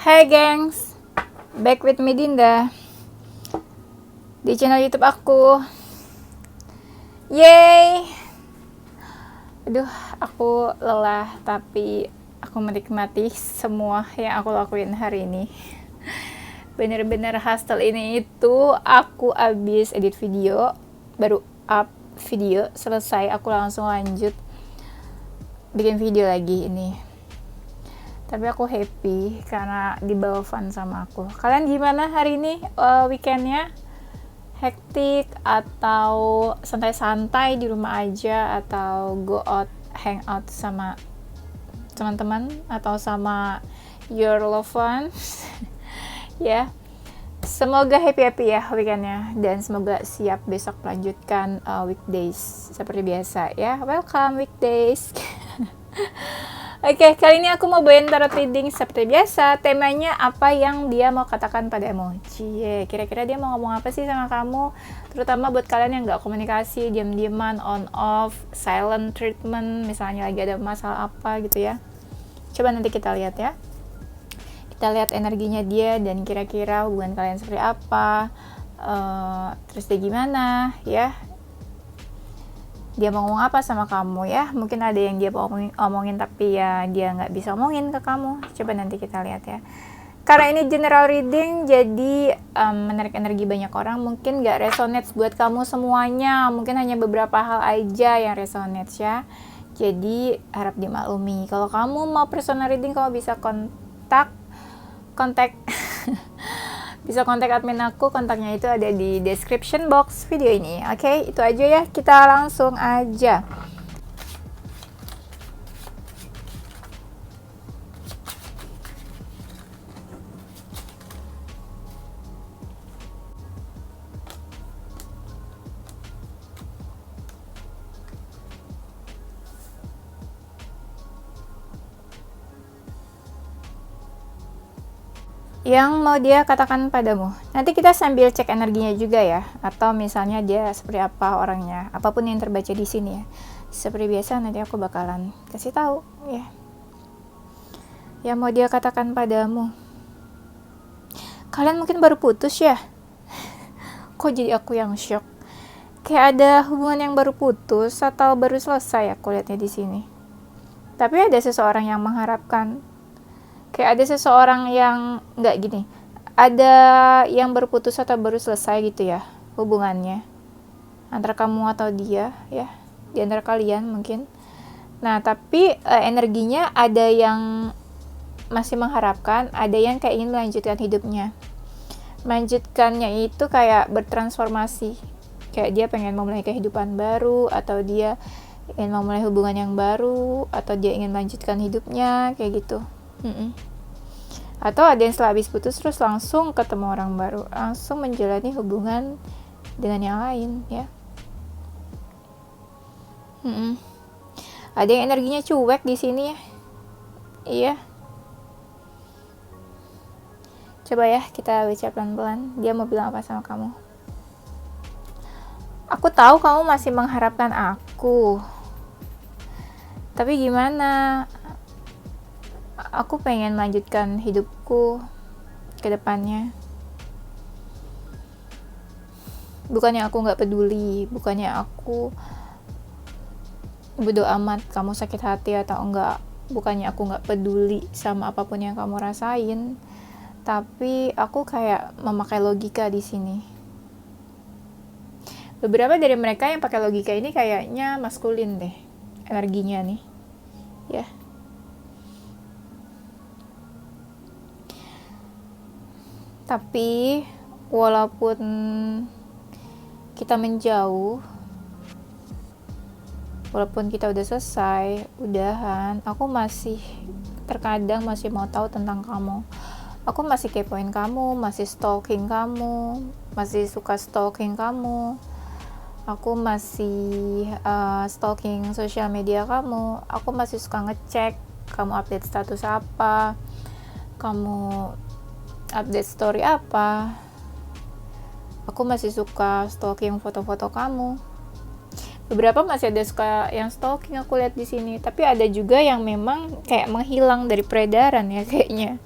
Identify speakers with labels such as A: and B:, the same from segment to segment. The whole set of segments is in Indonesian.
A: Hai gengs, back with me Dinda di channel YouTube aku. Yeay. Aduh, aku lelah tapi aku menikmati semua yang aku lakuin hari ini. Bener-bener hustle ini itu aku abis edit video, baru up video, selesai aku langsung lanjut bikin video lagi ini. Tapi aku happy karena dibawa fun sama aku. Kalian gimana hari ini weekendnya? Hektik atau santai-santai di rumah aja, atau go out, hang out sama teman-teman atau sama your loved ones? Ya, semoga happy-happy ya weekendnya, dan semoga siap besok melanjutkan weekdays seperti biasa ya. Welcome weekdays. Oke, kali ini aku mau bawain tarot reading seperti biasa. Temanya apa yang dia mau katakan padamu. Cie, kira-kira dia mau ngomong apa sih sama kamu? Terutama buat kalian yang gak komunikasi, diam-diaman, on off, silent treatment, misalnya lagi ada masalah apa gitu ya. Coba nanti kita lihat ya. Kita lihat energinya dia dan kira-kira hubungan kalian seperti apa. Terus dia gimana ya. Dia mau ngomong apa sama kamu ya. Mungkin ada yang dia mau omongin tapi ya dia nggak bisa omongin ke kamu. Coba nanti kita lihat ya. Karena ini general reading, jadi menarik energi banyak orang. Mungkin nggak resonate buat kamu semuanya. Mungkin hanya beberapa hal aja yang resonate ya. Jadi harap dimaklumi. Kalau kamu mau personal reading, kamu bisa kontak bisa kontak admin aku, kontaknya itu ada di description box video ini. Oke, itu aja ya, kita langsung aja. Yang mau dia katakan padamu. Nanti kita sambil cek energinya juga ya, atau misalnya dia seperti apa orangnya, apapun yang terbaca di sini ya. Seperti biasa nanti aku bakalan kasih tahu ya. Yang mau dia katakan padamu. Kalian mungkin baru putus ya? Kok jadi aku yang shock? Kayak ada hubungan yang baru putus atau baru selesai, aku lihatnya di sini. Tapi ada seseorang yang mengharapkan. Kayak ada seseorang yang nggak gini, ada yang berputus atau baru selesai gitu ya hubungannya antara kamu atau dia ya, di antara kalian mungkin. Nah tapi energinya ada yang masih mengharapkan, ada yang kayak ingin melanjutkan hidupnya. Melanjutkannya itu kayak bertransformasi, kayak dia pengen memulai kehidupan baru, atau dia ingin memulai hubungan yang baru, atau dia ingin melanjutkan hidupnya kayak gitu. Atau ada yang setelah habis putus terus langsung ketemu orang baru, langsung menjalani hubungan dengan yang lain ya. Ada yang energinya cuek di sini ya. Iya. Coba ya kita baca pelan-pelan. Dia mau bilang apa sama kamu? Aku tahu kamu masih mengharapkan aku. Tapi gimana? Aku pengen melanjutkan hidupku ke depannya. Bukannya aku nggak peduli, bukannya aku bodo amat kamu sakit hati atau enggak, bukannya aku nggak peduli sama apapun yang kamu rasain, tapi aku kayak memakai logika di sini. Beberapa dari mereka yang pakai logika ini kayaknya maskulin deh energinya nih ya. Tapi walaupun kita menjauh, walaupun kita udah selesai, udahan, aku masih terkadang masih mau tahu tentang kamu. Aku masih kepoin kamu, masih stalking kamu, masih suka stalking kamu. Aku masih stalking sosial media kamu. Aku masih suka ngecek kamu update status apa, kamu update story apa. Aku masih suka stalking foto-foto kamu. Beberapa masih ada suka yang stalking aku lihat di sini, tapi ada juga yang memang kayak menghilang dari peredaran ya kayaknya.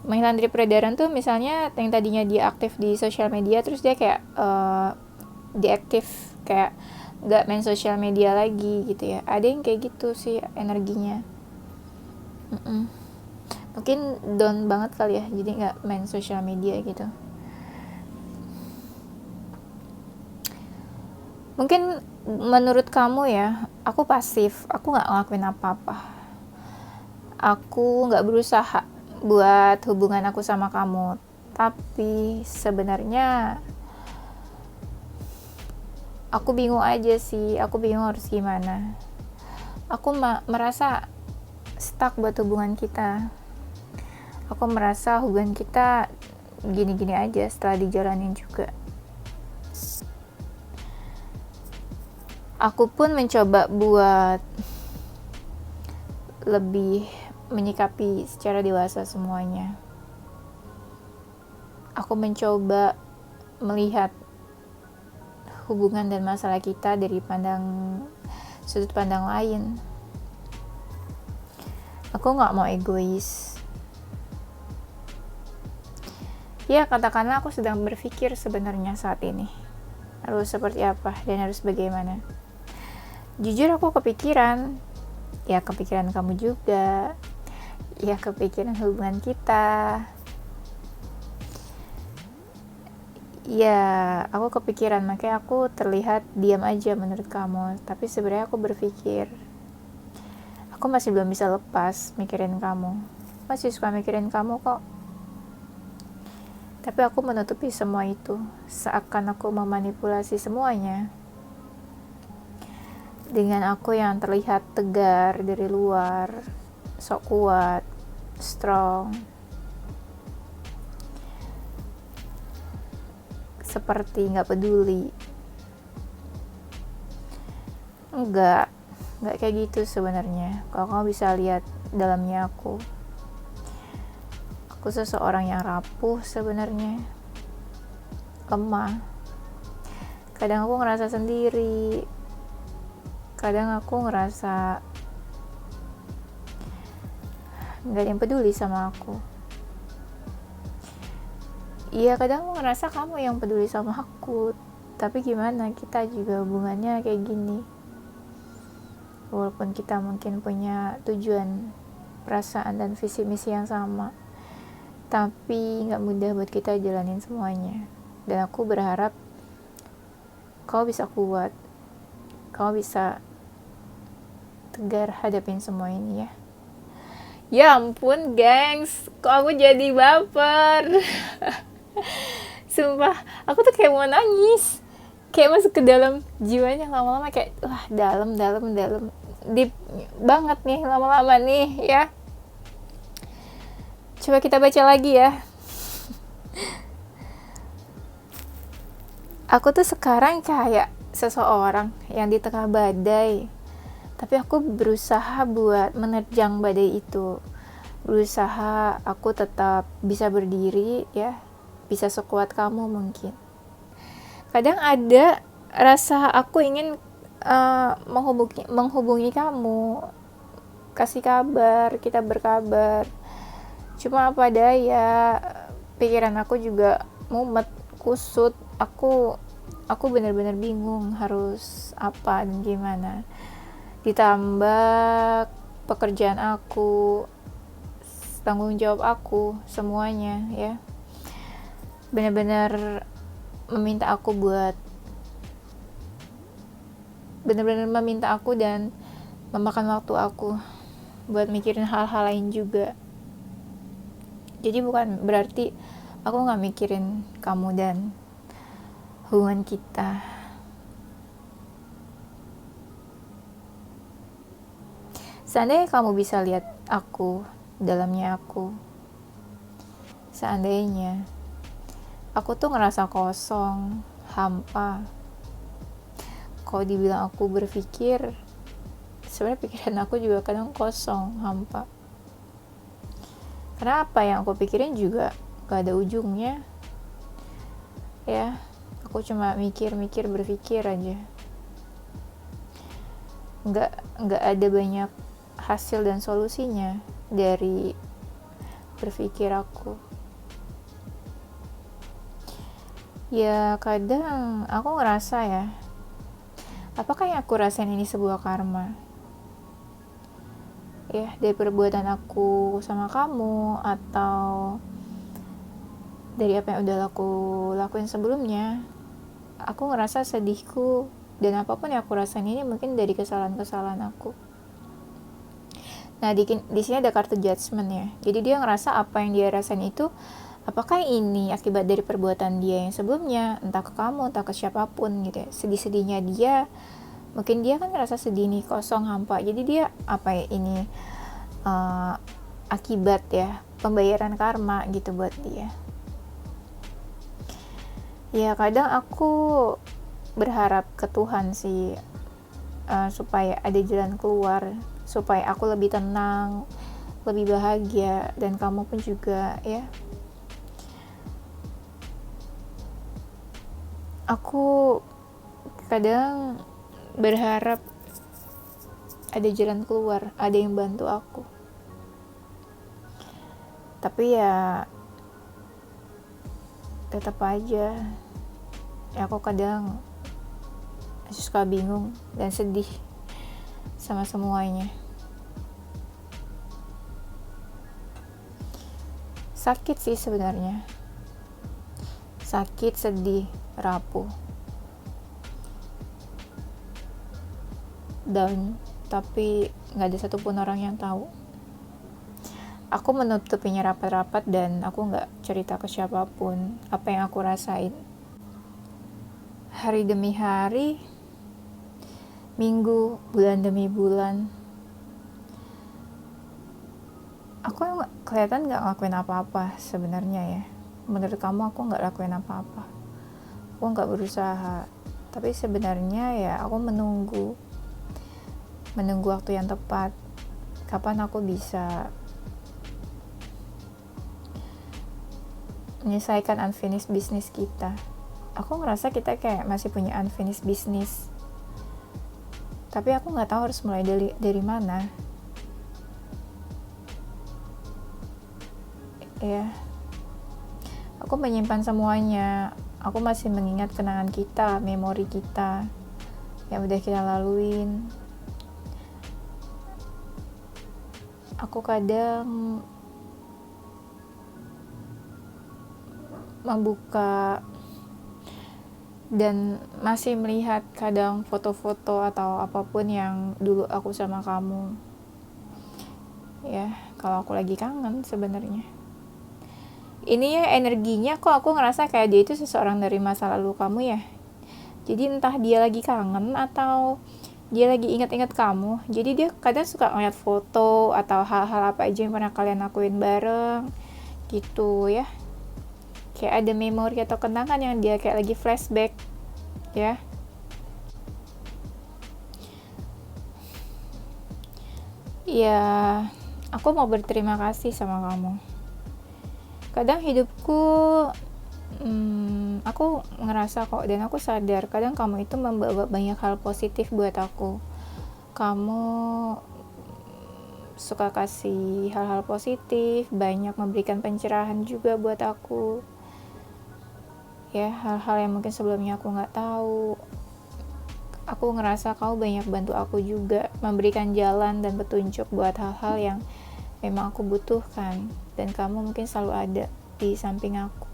A: menghilang dari peredaran tuh misalnya yang tadinya dia aktif di sosial media terus dia kayak deaktif, kayak nggak main sosial media lagi gitu ya. Ada yang kayak gitu sih energinya. Mungkin down banget kali ya, jadi nggak main sosial media gitu. Mungkin menurut kamu ya, aku pasif, aku nggak ngelakuin apa-apa, aku nggak berusaha buat hubungan aku sama kamu, tapi sebenarnya aku bingung aja sih, aku bingung harus gimana. Aku merasa stuck buat hubungan kita. Aku merasa hubungan kita gini-gini aja setelah dijalanin juga. Aku pun mencoba buat lebih menyikapi secara dewasa semuanya. Aku mencoba melihat hubungan dan masalah kita dari sudut pandang lain. Aku gak mau egois. Ya, katakanlah aku sedang berpikir sebenarnya saat ini harus seperti apa dan harus bagaimana. Jujur aku kepikiran, ya kepikiran kamu juga, ya kepikiran hubungan kita. Ya, aku kepikiran, makanya aku terlihat diam aja menurut kamu. Tapi sebenarnya aku berpikir, aku masih belum bisa lepas mikirin kamu. Masih suka mikirin kamu kok. Tapi aku menutupi semua itu, seakan aku memanipulasi semuanya. Dengan aku yang terlihat tegar dari luar, sok kuat, strong, seperti gak peduli. Enggak kayak gitu sebenarnya. Kalau kamu bisa lihat dalamnya aku seseorang yang rapuh sebenarnya, lemah. Kadang aku ngerasa sendiri, kadang aku ngerasa gak ada yang peduli sama aku. Iya, kadang aku ngerasa kamu yang peduli sama aku, tapi gimana, kita juga hubungannya kayak gini. Walaupun kita mungkin punya tujuan, perasaan, dan visi misi yang sama, tapi gak mudah buat kita jalanin semuanya. Dan aku berharap kau bisa kuat, kau bisa tegar hadapin semua ini ya. Ya ampun gengs, kok aku jadi baper. Sumpah, aku tuh kayak mau nangis, kayak masuk ke dalam jiwanya lama-lama, kayak wah dalam deep banget nih lama-lama nih ya. Coba kita baca lagi ya. Aku tuh sekarang kayak seseorang yang di tengah badai, tapi aku berusaha buat menerjang badai itu. Berusaha aku tetap bisa berdiri ya, bisa sekuat kamu mungkin. Kadang ada rasa aku ingin menghubungi kamu, kasih kabar, kita berkabar. Cuma apa daya, pikiran aku juga mumet, kusut. Aku benar-benar bingung harus apa dan gimana. Ditambah pekerjaan aku, tanggung jawab aku, semuanya ya. Benar-benar meminta aku dan memakan waktu aku buat mikirin hal-hal lain juga. Jadi bukan berarti aku gak mikirin kamu dan hubungan kita. Seandainya kamu bisa lihat aku, dalamnya aku. Seandainya aku tuh ngerasa kosong, hampa. Kalau dibilang aku berpikir, sebenarnya pikiran aku juga kadang kosong, hampa. Karena apa yang aku pikirin juga gak ada ujungnya. Ya, aku cuma mikir, berpikir aja. Gak ada banyak hasil dan solusinya dari berpikir aku. Ya kadang aku ngerasa ya, apakah yang aku rasain ini sebuah karma? Ya, dari perbuatan aku sama kamu, atau dari apa yang udah aku lakuin sebelumnya. Aku ngerasa sedihku dan apapun yang aku rasain ini mungkin dari kesalahan-kesalahan aku. Nah, di sini ada kartu judgment ya. Jadi dia ngerasa apa yang dia rasain itu, apakah ini akibat dari perbuatan dia yang sebelumnya, entah ke kamu, entah ke siapapun gitu ya. Sedih-sedihnya dia, mungkin dia kan ngerasa sedih nih, kosong, hampa. Jadi dia apa ya ini akibat ya pembayaran karma gitu buat dia. Ya kadang aku berharap ke Tuhan sih, supaya ada jalan keluar, supaya aku lebih tenang, lebih bahagia, dan kamu pun juga ya. Aku kadang berharap ada jalan keluar, ada yang bantu aku. Tapi ya tetap aja ya aku kadang suka bingung dan sedih sama semuanya. Sakit sih sebenarnya, sakit, sedih, rapuh, down, tapi gak ada satupun orang yang tahu. Aku menutupinya rapat-rapat dan aku gak cerita ke siapapun apa yang aku rasain. Hari demi hari, minggu, bulan demi bulan, aku kelihatan gak ngelakuin apa-apa sebenarnya ya. Menurut kamu aku gak lakuin apa-apa, aku gak berusaha. Tapi sebenarnya ya aku menunggu waktu yang tepat, kapan aku bisa menyelesaikan unfinished business kita. Aku ngerasa kita kayak masih punya unfinished business, tapi aku nggak tahu harus mulai dari mana. Ya, aku menyimpan semuanya. Aku masih mengingat kenangan kita, memori kita yang udah kita laluin. Aku kadang membuka dan masih melihat kadang foto-foto atau apapun yang dulu aku sama kamu. Ya, kalau aku lagi kangen sebenarnya. Ini ya energinya kok aku ngerasa kayak dia itu seseorang dari masa lalu kamu ya. Jadi entah dia lagi kangen atau dia lagi ingat-ingat kamu. Jadi dia kadang suka ngeliat foto atau hal-hal apa aja yang pernah kalian lakuin bareng gitu ya. Kayak ada memori atau kenangan yang dia kayak lagi flashback ya. Ya, aku mau berterima kasih sama kamu. Kadang hidupku aku ngerasa kok, dan aku sadar kadang kamu itu membawa banyak hal positif buat aku. Kamu suka kasih hal-hal positif, banyak memberikan pencerahan juga buat aku. Ya, hal-hal yang mungkin sebelumnya aku gak tahu. Aku ngerasa kau banyak bantu aku juga, memberikan jalan dan petunjuk buat hal-hal yang memang aku butuhkan, dan kamu mungkin selalu ada di samping aku.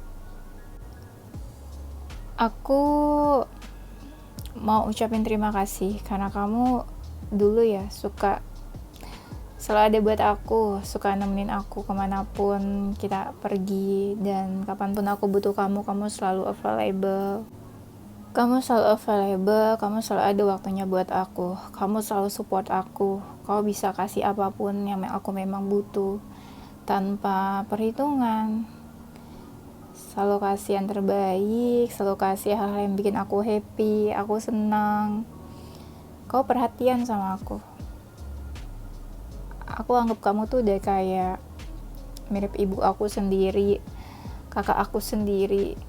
A: Aku mau ucapin terima kasih karena kamu dulu ya suka selalu ada buat aku, suka nemenin aku kemanapun kita pergi, dan kapanpun aku butuh kamu selalu available. Kamu selalu ada waktunya buat aku, kamu selalu support aku, kau bisa kasih apapun yang aku memang butuh, tanpa perhitungan. Selalu kasih yang terbaik, selalu kasih hal-hal yang bikin aku happy, aku senang. Kau perhatian sama aku. Aku anggap kamu tuh udah kayak mirip ibu aku sendiri, kakak aku sendiri.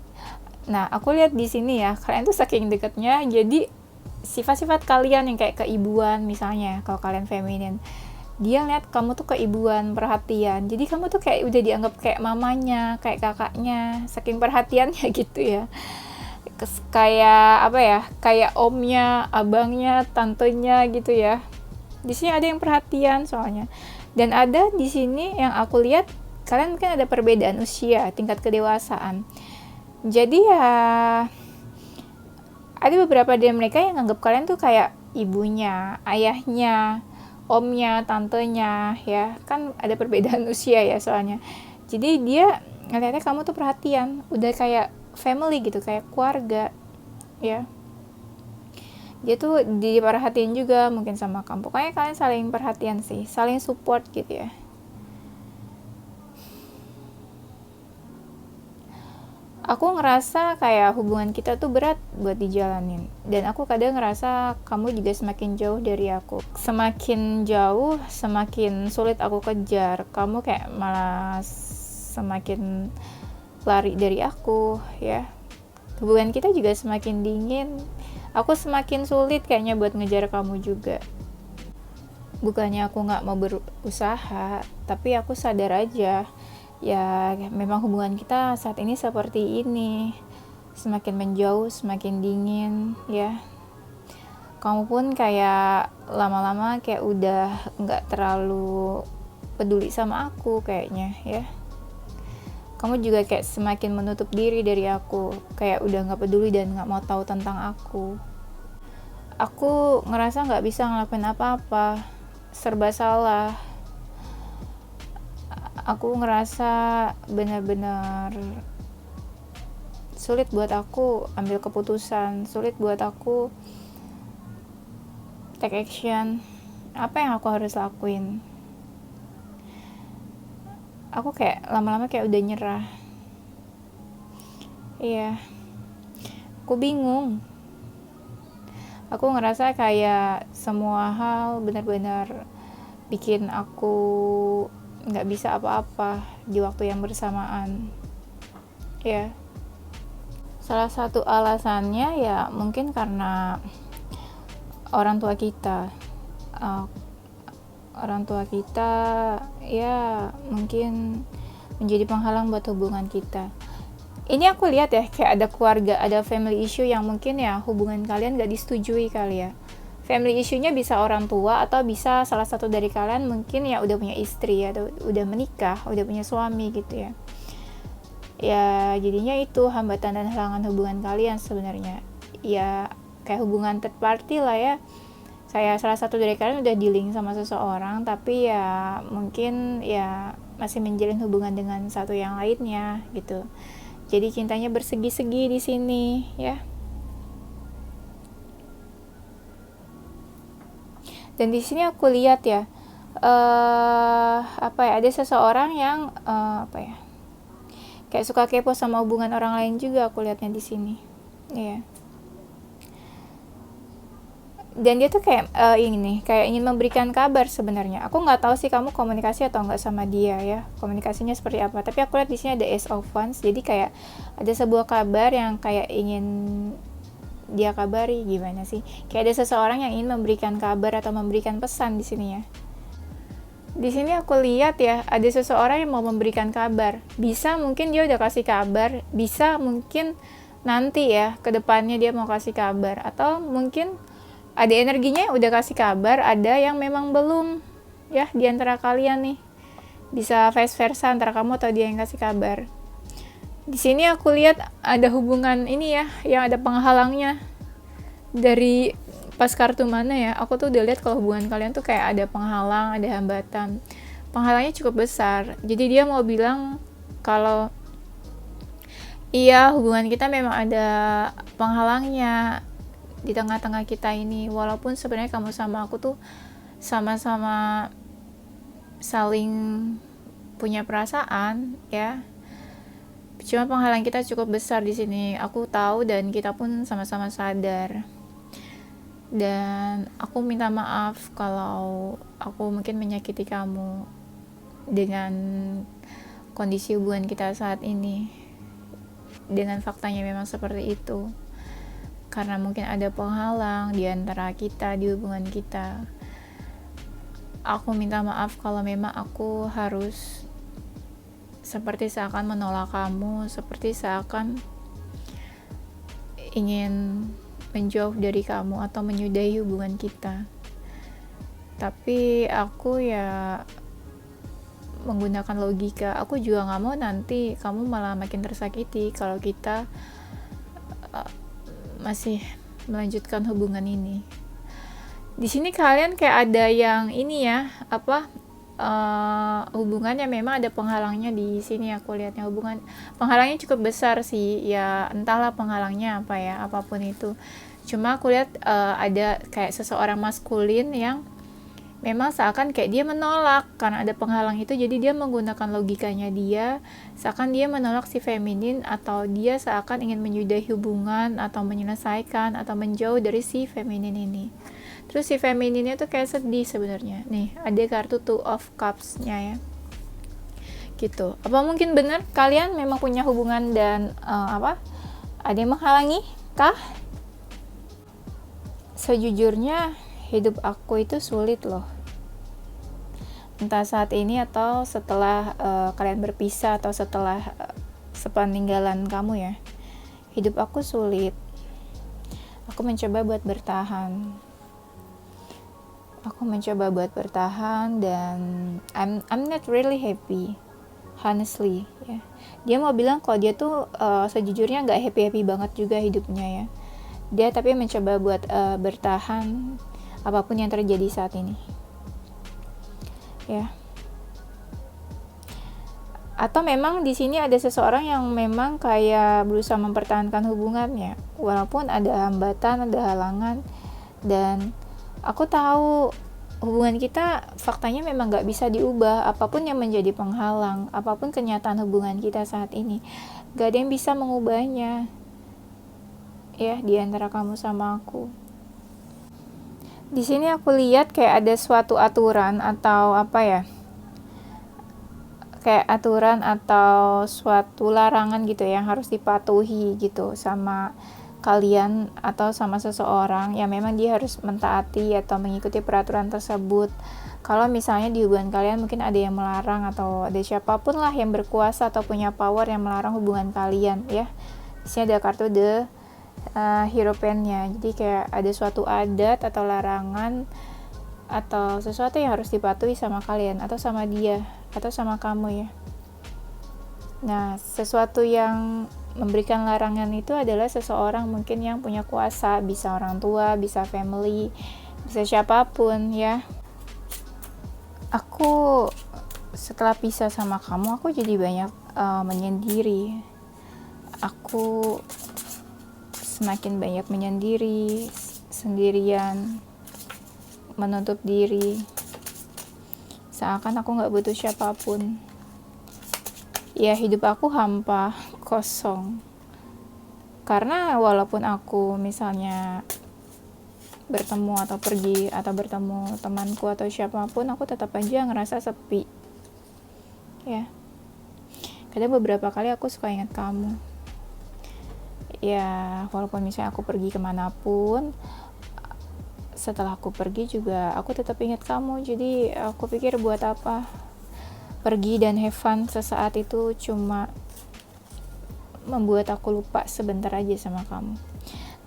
A: Nah, aku lihat di sini ya, kalian tuh saking dekatnya, jadi sifat-sifat kalian yang kayak keibuan misalnya, kalau kalian feminin, dia lihat kamu tuh keibuan, perhatian, jadi kamu tuh kayak udah dianggap kayak mamanya, kayak kakaknya, saking perhatiannya gitu ya. Kayak apa ya, kayak omnya, abangnya, tantenya gitu ya. Di sini ada yang perhatian soalnya. Dan ada di sini yang aku lihat, kalian mungkin ada perbedaan usia, tingkat kedewasaan. Jadi ya ada beberapa dari mereka yang anggap kalian tuh kayak ibunya, ayahnya, omnya, tantenya ya. Kan ada perbedaan usia ya soalnya. Jadi dia ngeliatnya kamu tuh perhatian, udah kayak family gitu, kayak keluarga ya. Dia tuh diperhatiin juga mungkin sama kamu. Pokoknya kalian saling perhatian sih, saling support gitu ya. Aku ngerasa kayak hubungan kita tuh berat buat dijalanin. Dan aku kadang ngerasa kamu juga semakin jauh dari aku. Semakin jauh, semakin sulit aku kejar. Kamu kayak malah semakin lari dari aku ya. Hubungan kita juga semakin dingin. Aku semakin sulit kayaknya buat ngejar kamu juga. Bukannya aku gak mau berusaha, tapi aku sadar aja ya memang hubungan kita saat ini seperti ini, semakin menjauh, semakin dingin ya. Kamu pun kayak lama-lama kayak udah gak terlalu peduli sama aku kayaknya ya. Kamu juga kayak semakin menutup diri dari aku, kayak udah gak peduli dan gak mau tahu tentang aku. Aku ngerasa gak bisa ngelakuin apa-apa, serba salah. Aku ngerasa benar-benar sulit buat aku ambil keputusan, sulit buat aku take action. Apa yang aku harus lakuin? Aku kayak lama-lama kayak udah nyerah. Iya, aku bingung. Aku ngerasa kayak semua hal benar-benar bikin aku nggak bisa apa-apa di waktu yang bersamaan ya. Salah satu alasannya ya mungkin karena orang tua kita ya mungkin menjadi penghalang buat hubungan kita. Ini aku lihat ya kayak ada keluarga, ada family issue yang mungkin ya hubungan kalian gak disetujui kali ya. Family issue-nya bisa orang tua atau bisa salah satu dari kalian mungkin ya udah punya istri atau udah menikah, udah punya suami gitu ya. Ya jadinya itu hambatan dan halangan hubungan kalian sebenarnya. Ya kayak hubungan third party lah ya. Saya salah satu dari kalian udah dealing sama seseorang tapi ya mungkin ya masih menjalin hubungan dengan satu yang lainnya gitu. Jadi cintanya bersegi-segi di sini ya. Dan di sini aku lihat ya ada seseorang yang kayak suka kepo sama hubungan orang lain juga, aku lihatnya di sini ya. Dan dia tuh kayak kayak ingin memberikan kabar sebenarnya. Aku nggak tahu sih kamu komunikasi atau nggak sama dia ya, komunikasinya seperti apa, tapi aku lihat di sini ada Ace of Wands. Jadi kayak ada sebuah kabar yang kayak ingin dia kabari, gimana sih, kayak ada seseorang yang ingin memberikan kabar atau memberikan pesan di sini ya. Di sini aku lihat ya ada seseorang yang mau memberikan kabar. Bisa mungkin dia udah kasih kabar, bisa mungkin nanti ya kedepannya dia mau kasih kabar, atau mungkin ada energinya udah kasih kabar, ada yang memang belum ya di antara kalian nih. Bisa vice versa antara kamu atau dia yang kasih kabar. Di sini aku lihat ada hubungan ini ya, yang ada penghalangnya. Dari pas kartu mana ya, aku tuh udah lihat kalau hubungan kalian tuh kayak ada penghalang, ada hambatan. Penghalangnya cukup besar. Jadi dia mau bilang kalau iya hubungan kita memang ada penghalangnya di tengah-tengah kita ini. Walaupun sebenarnya kamu sama aku tuh sama-sama saling punya perasaan ya. Cuma penghalang kita cukup besar di sini. Aku tahu dan kita pun sama-sama sadar. Dan aku minta maaf kalau aku mungkin menyakiti kamu dengan kondisi hubungan kita saat ini. Dengan faktanya memang seperti itu. Karena mungkin ada penghalang di antara kita, di hubungan kita. aku minta maaf kalau memang aku harus seperti seakan menolak kamu, seperti seakan ingin menjauh dari kamu atau menyudahi hubungan kita. Tapi aku ya menggunakan logika. Aku juga nggak mau nanti kamu malah makin tersakiti kalau kita masih melanjutkan hubungan ini. Di sini kalian kayak ada yang ini ya, hubungannya memang ada penghalangnya. Di sini aku lihatnya hubungan penghalangnya cukup besar sih ya, entahlah penghalangnya apa ya, apapun itu. Cuma aku lihat ada kayak seseorang maskulin yang memang seakan kayak dia menolak karena ada penghalang itu, jadi dia menggunakan logikanya dia, seakan dia menolak si feminin, atau dia seakan ingin menyudahi hubungan atau menyelesaikan atau menjauh dari si feminin ini. Terus si femininnya tuh kayak sedih sebenarnya. Nih, ada kartu Two of Cups-nya ya. Gitu. Apa mungkin benar kalian memang punya hubungan dan ada yang menghalangi kah? Sejujurnya hidup aku itu sulit loh. Entah saat ini atau setelah kalian berpisah atau setelah sepeninggalan kamu ya. Hidup aku sulit. Aku mencoba buat bertahan. Dan I'm not really happy, honestly ya. Dia mau bilang kalau dia tuh sejujurnya nggak happy banget juga hidupnya ya. Dia tapi mencoba buat bertahan apapun yang terjadi saat ini ya. Atau memang di sini ada seseorang yang memang kayak berusaha mempertahankan hubungannya walaupun ada hambatan, ada halangan. Dan aku tahu hubungan kita faktanya memang gak bisa diubah. Apapun yang menjadi penghalang, apapun kenyataan hubungan kita saat ini, gak ada yang bisa mengubahnya ya, di antara kamu sama aku. Di sini aku lihat kayak ada suatu aturan atau kayak aturan atau suatu larangan gitu yang harus dipatuhi gitu sama kalian atau sama seseorang yang memang dia harus mentaati atau mengikuti peraturan tersebut. Kalau misalnya di hubungan kalian mungkin ada yang melarang atau ada siapapun lah yang berkuasa atau punya power yang melarang hubungan kalian ya. Di sini ada kartu The Hierophant-nya. Jadi kayak ada suatu adat atau larangan atau sesuatu yang harus dipatuhi sama kalian atau sama dia atau sama kamu ya. Nah, sesuatu yang memberikan larangan itu adalah seseorang mungkin yang punya kuasa, bisa orang tua, bisa family, bisa siapapun ya. Aku setelah pisah sama kamu, aku jadi banyak menyendiri. Aku semakin banyak menyendiri, sendirian, menutup diri. Seakan aku gak butuh siapapun. Ya, hidup aku hampa, kosong. Karena walaupun aku misalnya bertemu atau pergi atau bertemu temanku atau siapapun, aku tetap aja ngerasa sepi. Ya. Kadang beberapa kali aku suka ingat kamu. Ya, walaupun misalnya aku pergi kemanapun, setelah aku pergi juga aku tetap ingat kamu. Jadi aku pikir buat apa pergi dan have fun sesaat itu cuma membuat aku lupa sebentar aja sama kamu.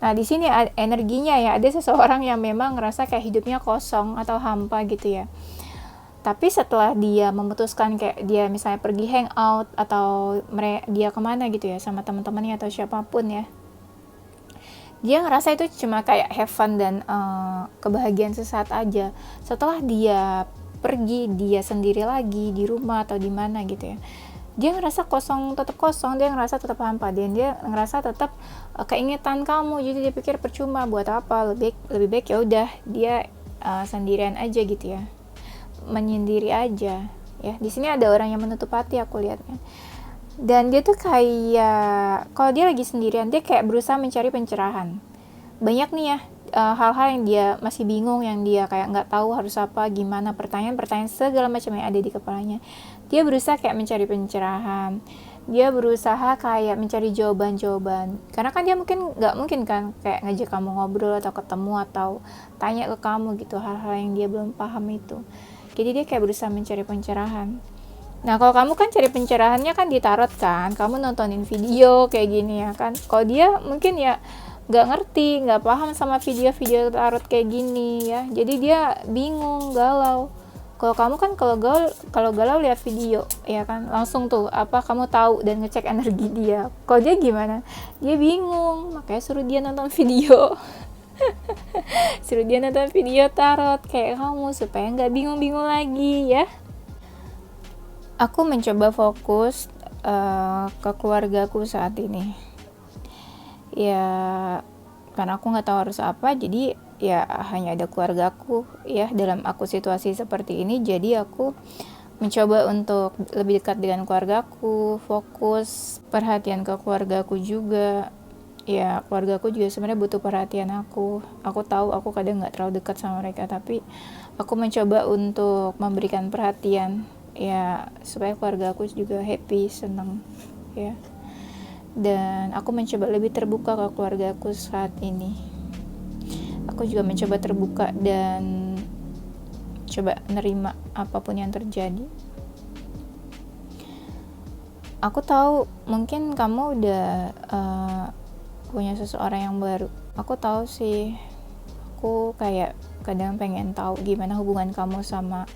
A: Nah, di sini energinya ya, ada seseorang yang memang ngerasa kayak hidupnya kosong atau hampa gitu ya. Tapi setelah dia memutuskan kayak dia misalnya pergi hangout atau dia kemana gitu ya sama teman-temannya atau siapapun ya, dia ngerasa itu cuma kayak have fun dan kebahagiaan sesaat aja. Setelah dia pergi, dia sendiri lagi di rumah atau di mana gitu ya, dia ngerasa kosong, tetap kosong, dia ngerasa tetap hampa, dan dia ngerasa tetap keingetan kamu. Jadi dia pikir percuma, buat apa, lebih baik ya udah dia sendirian aja gitu ya, menyendiri aja ya. Di sini ada orang yang menutup hati aku lihatnya. Dan dia tuh kayak kalau dia lagi sendirian, dia kayak berusaha mencari pencerahan. Banyak nih ya hal-hal yang dia masih bingung, yang dia kayak nggak tahu harus apa, gimana, pertanyaan segala macam yang ada di kepalanya. Dia berusaha kayak mencari pencerahan. Dia berusaha kayak mencari jawaban-jawaban. Karena kan dia nggak mungkin kan kayak ngajak kamu ngobrol atau ketemu atau tanya ke kamu gitu hal-hal yang dia belum paham itu. Jadi dia kayak berusaha mencari pencerahan. Nah kalau kamu kan cari pencerahannya kan di tarot kan, kamu nontonin video kayak gini ya kan. Kalau dia mungkin ya nggak ngerti, nggak paham sama video-video tarot kayak gini ya, jadi dia bingung, galau. Kalau kamu kan kalau galau lihat video ya kan, langsung tuh apa kamu tahu dan ngecek energi dia. Kalau dia gimana, dia bingung, makanya suruh dia nonton video. Suruh dia nonton video tarot kayak kamu supaya nggak bingung-bingung lagi ya. Aku mencoba fokus ke keluargaku saat ini ya, karena aku nggak tahu harus apa, jadi ya hanya ada keluargaku ya dalam aku situasi seperti ini. Jadi aku mencoba untuk lebih dekat dengan keluargaku, fokus perhatian ke keluargaku juga ya. Keluargaku juga sebenarnya butuh perhatian aku tahu aku kadang nggak terlalu dekat sama mereka, tapi aku mencoba untuk memberikan perhatian ya supaya keluargaku juga happy, senang ya. Dan aku mencoba lebih terbuka ke keluargaku saat ini. Aku juga mencoba terbuka dan coba nerima apapun yang terjadi. Aku tahu mungkin kamu udah punya seseorang yang baru. Aku tahu sih, aku kayak kadang pengen tahu gimana hubungan kamu sama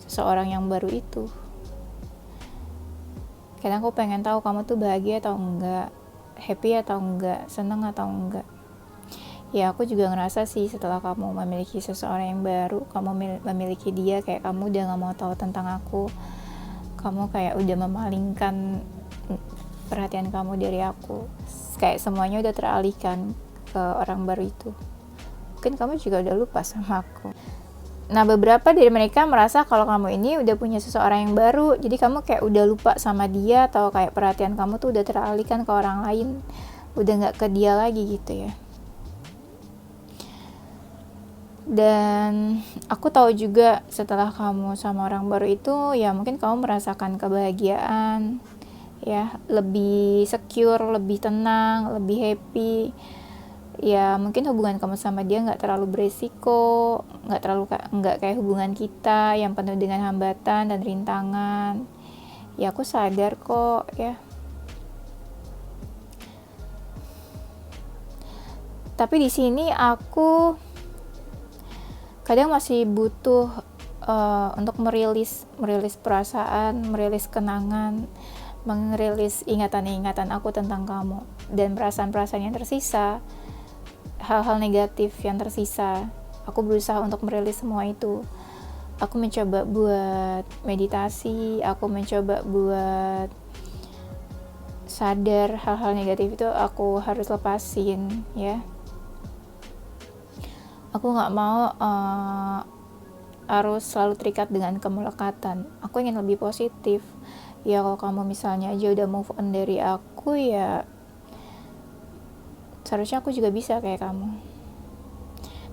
A: seseorang yang baru itu. Kadang aku pengen tahu kamu tuh bahagia atau enggak, happy atau enggak, seneng atau enggak. Ya aku juga ngerasa sih setelah kamu memiliki seseorang yang baru, kamu memiliki dia, kayak kamu udah gak mau tahu tentang aku. Kamu kayak udah memalingkan perhatian kamu dari aku. Kayak semuanya udah teralihkan ke orang baru itu. Mungkin kamu juga udah lupa sama aku. Nah beberapa dari mereka merasa kalau kamu ini udah punya seseorang yang baru, jadi kamu kayak udah lupa sama dia, atau kayak perhatian kamu tuh udah teralihkan ke orang lain, udah gak ke dia lagi gitu ya. Dan aku tahu juga setelah kamu sama orang baru itu ya mungkin kamu merasakan kebahagiaan ya, lebih secure, lebih tenang, lebih happy ya. Mungkin hubungan kamu sama dia nggak terlalu beresiko, nggak kayak hubungan kita yang penuh dengan hambatan dan rintangan ya. Aku sadar kok ya, tapi di sini aku kadang masih butuh untuk merilis perasaan, merilis kenangan, merilis ingatan-ingatan aku tentang kamu, dan perasaan-perasaan yang tersisa, hal-hal negatif yang tersisa. Aku berusaha untuk merilis semua itu. Aku mencoba buat meditasi, aku mencoba buat sadar hal-hal negatif itu aku harus lepasin ya. Aku gak mau harus selalu terikat dengan kemelekatan. Aku ingin lebih positif ya. Kalau kamu misalnya aja udah move on dari aku ya, seharusnya aku juga bisa kayak kamu.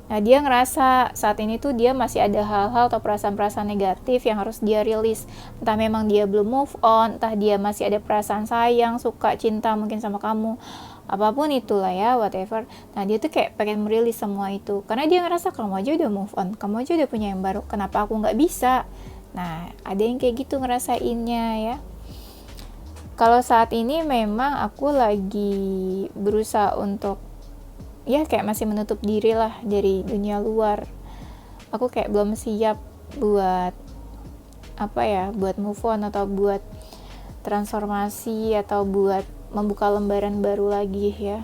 A: Nah dia ngerasa saat ini tuh dia masih ada hal-hal atau perasaan-perasaan negatif yang harus dia rilis. Entah memang dia belum move on, entah dia masih ada perasaan sayang, suka, cinta mungkin sama kamu, apapun itulah ya, whatever. Nah dia tuh kayak pengen merilis semua itu, karena dia ngerasa kamu aja udah move on, kamu aja udah punya yang baru, kenapa aku gak bisa. Nah ada yang kayak gitu ngerasainnya ya. Kalau saat ini memang aku lagi berusaha untuk ya kayak masih menutup diri lah dari dunia luar. Aku kayak belum siap buat apa ya, buat move on atau buat transformasi atau buat membuka lembaran baru lagi ya.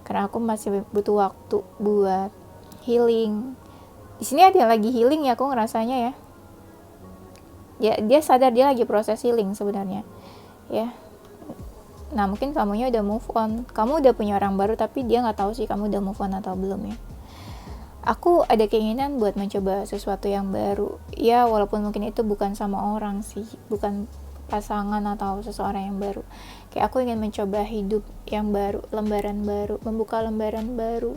A: Karena aku masih butuh waktu buat healing. Di sini ada yang lagi healing ya, aku ngerasanya ya. Ya dia sadar dia lagi proses healing sebenarnya ya. Nah mungkin kamunya udah move on, kamu udah punya orang baru, tapi dia nggak tahu sih kamu udah move on atau belum ya. Aku ada keinginan buat mencoba sesuatu yang baru ya, walaupun mungkin itu bukan sama orang sih, bukan pasangan atau seseorang yang baru. Kayak aku ingin mencoba hidup yang baru, lembaran baru, membuka lembaran baru,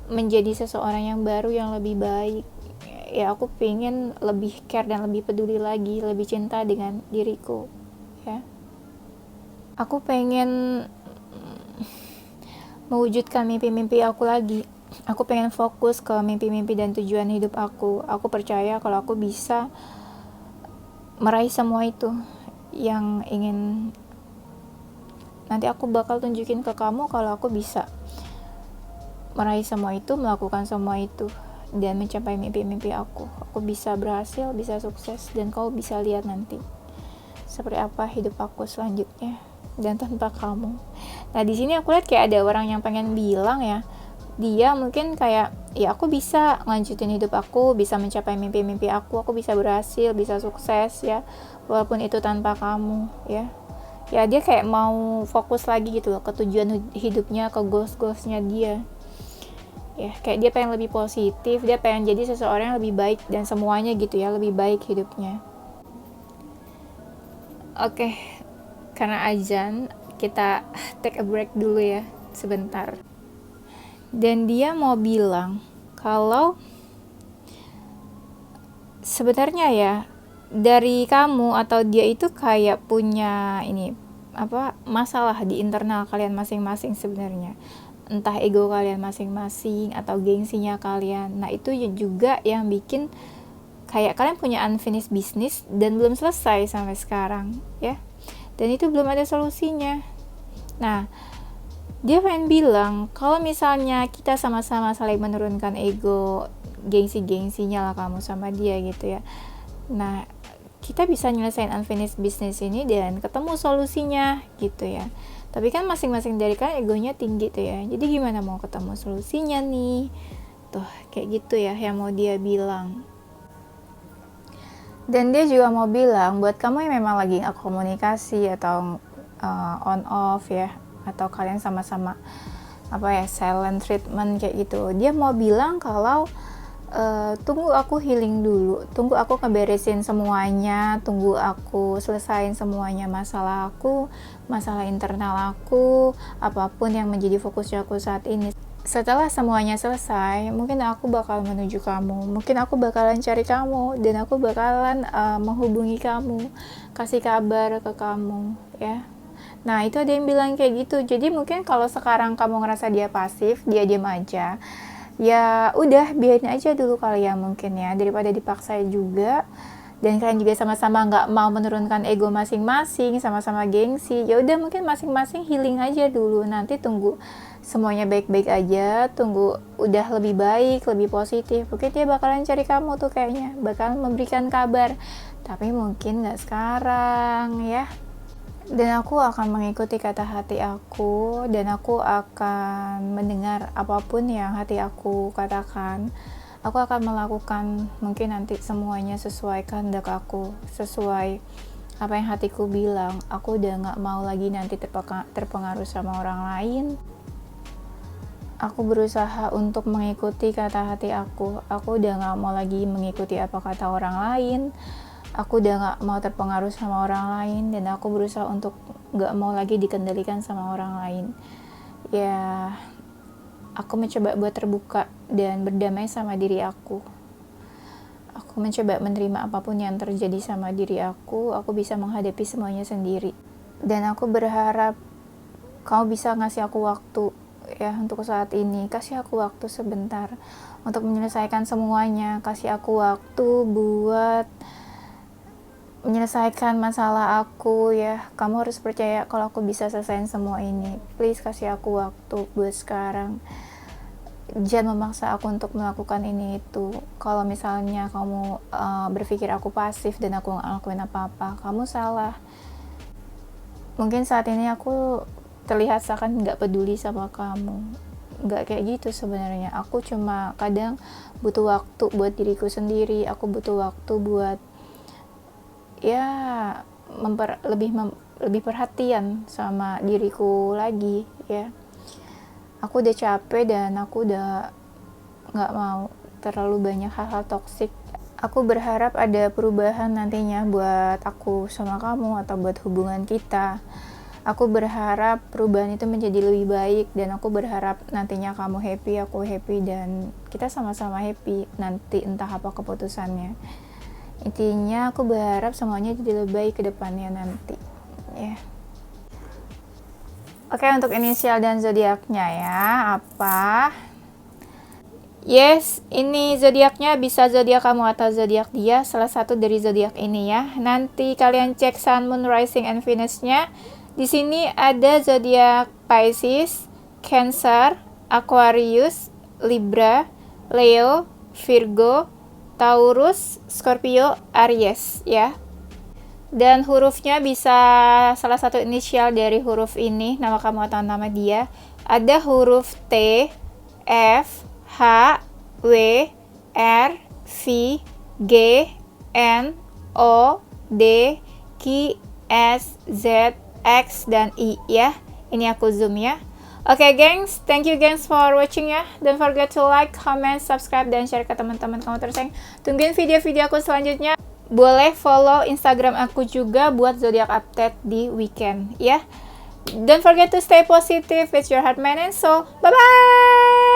A: menjadi seseorang yang baru yang lebih baik ya. Aku pengen lebih care dan lebih peduli lagi, lebih cinta dengan diriku ya. Aku pengen mewujudkan mimpi-mimpi aku lagi. Aku pengen fokus ke mimpi-mimpi dan tujuan hidup aku. Aku percaya kalau aku bisa meraih semua itu yang ingin. Nanti aku bakal tunjukin ke kamu kalau aku bisa meraih semua itu, melakukan semua itu, dan mencapai mimpi-mimpi aku. Aku bisa berhasil, bisa sukses, dan kau bisa lihat nanti seperti apa hidup aku selanjutnya dan tanpa kamu. Nah, di sini aku lihat kayak ada orang yang pengen bilang ya, dia mungkin kayak, ya aku bisa ngelanjutin hidup aku, bisa mencapai mimpi-mimpi aku bisa berhasil, bisa sukses ya, walaupun itu tanpa kamu ya. Ya dia kayak mau fokus lagi gitu loh ke tujuan hidupnya, ke goals-goalsnya dia. Ya, kayak dia pengen lebih positif, dia pengen jadi seseorang yang lebih baik dan semuanya gitu ya, lebih baik hidupnya. Oke, karena azan, kita take a break dulu ya, sebentar. Dan dia mau bilang kalau sebenarnya ya dari kamu atau dia itu kayak punya ini masalah di internal kalian masing-masing sebenarnya, entah ego kalian masing-masing atau gengsinya kalian. Nah itu juga yang bikin kayak kalian punya unfinished business dan belum selesai sampai sekarang ya, dan itu belum ada solusinya. Nah dia pengen bilang kalau misalnya kita sama-sama saling menurunkan ego, gengsi-gengsinya lah kamu sama dia gitu ya, nah kita bisa nyelesain unfinished business ini dan ketemu solusinya gitu ya. Tapi kan masing-masing dari kalian egonya tinggi tuh ya, jadi gimana mau ketemu solusinya nih tuh, kayak gitu ya yang mau dia bilang. Dan dia juga mau bilang buat kamu yang memang lagi nggak komunikasi atau on off ya, atau kalian sama-sama silent treatment kayak gitu, dia mau bilang kalau tunggu aku healing dulu, tunggu aku ngeberesin semuanya, tunggu aku selesain semuanya masalah aku, masalah internal aku, apapun yang menjadi fokusnya aku saat ini. Setelah semuanya selesai, mungkin aku bakal menuju kamu, mungkin aku bakalan cari kamu, dan aku bakalan menghubungi kamu, kasih kabar ke kamu ya. Nah itu ada yang bilang kayak gitu. Jadi mungkin kalau sekarang kamu ngerasa dia pasif, dia diam aja, ya udah biarin aja dulu kali ya mungkin ya, daripada dipaksa juga. Dan kalian juga sama-sama nggak mau menurunkan ego masing-masing, sama-sama gengsi, ya udah mungkin masing-masing healing aja dulu. Nanti tunggu semuanya baik-baik aja, tunggu udah lebih baik, lebih positif, mungkin dia bakalan cari kamu tuh, kayaknya bakalan memberikan kabar, tapi mungkin nggak sekarang ya. Dan aku akan mengikuti kata hati aku, dan aku akan mendengar apapun yang hati aku katakan. Aku akan melakukan mungkin nanti semuanya sesuai kehendak aku, sesuai apa yang hatiku bilang. Aku udah gak mau lagi nanti terpengaruh sama orang lain. Aku berusaha untuk mengikuti kata hati aku. Aku udah gak mau lagi mengikuti apa kata orang lain. Aku udah gak mau terpengaruh sama orang lain, dan aku berusaha untuk gak mau lagi dikendalikan sama orang lain. Ya, aku mencoba buat terbuka dan berdamai sama diri aku. Aku mencoba menerima apapun yang terjadi sama diri aku bisa menghadapi semuanya sendiri. Dan aku berharap kamu bisa ngasih aku waktu ya untuk saat ini. Kasih aku waktu sebentar untuk menyelesaikan semuanya. Kasih aku waktu buat menyelesaikan masalah aku ya. Kamu harus percaya kalau aku bisa selesaiin semua ini. Please kasih aku waktu buat sekarang. Jangan memaksa aku untuk melakukan ini itu. Kalau misalnya kamu berpikir aku pasif dan aku gak ngelakuin apa-apa, kamu salah. Mungkin saat ini aku terlihat seakan gak peduli sama kamu. Gak kayak gitu sebenarnya. Aku cuma kadang butuh waktu buat diriku sendiri. Aku butuh waktu buat ya lebih perhatian sama diriku lagi ya. Aku udah capek dan aku udah gak mau terlalu banyak hal-hal toksik. Aku berharap ada perubahan nantinya buat aku sama kamu atau buat hubungan kita. Aku berharap perubahan itu menjadi lebih baik, dan aku berharap nantinya kamu happy, aku happy, dan kita sama-sama happy nanti entah apa keputusannya. Intinya aku berharap semuanya jadi lebih baik ke depannya nanti ya. Oke, untuk inisial dan zodiaknya ya apa? Yes, ini zodiaknya bisa zodiak kamu atau zodiak dia, salah satu dari zodiak ini ya. Nanti kalian cek Sun, Moon, Rising, and Venus-nya. Di sini ada zodiak Pisces, Cancer, Aquarius, Libra, Leo, Virgo, Taurus, Scorpio, Aries ya. Dan hurufnya bisa salah satu inisial dari huruf ini, nama kamu atau nama dia. Ada huruf T, F, H, W, R, V, G, N, O, D, Q, S, Z, X, dan I ya. Ini aku zoom ya. Oke gengs, thank you gengs for watching ya. Don't forget to like, comment, subscribe, dan share ke teman-teman kamu terus yang tungguin video-video aku selanjutnya. Boleh follow Instagram aku juga buat zodiak update di weekend ya. Don't forget to stay positive with your heart, mind, and soul. Bye bye.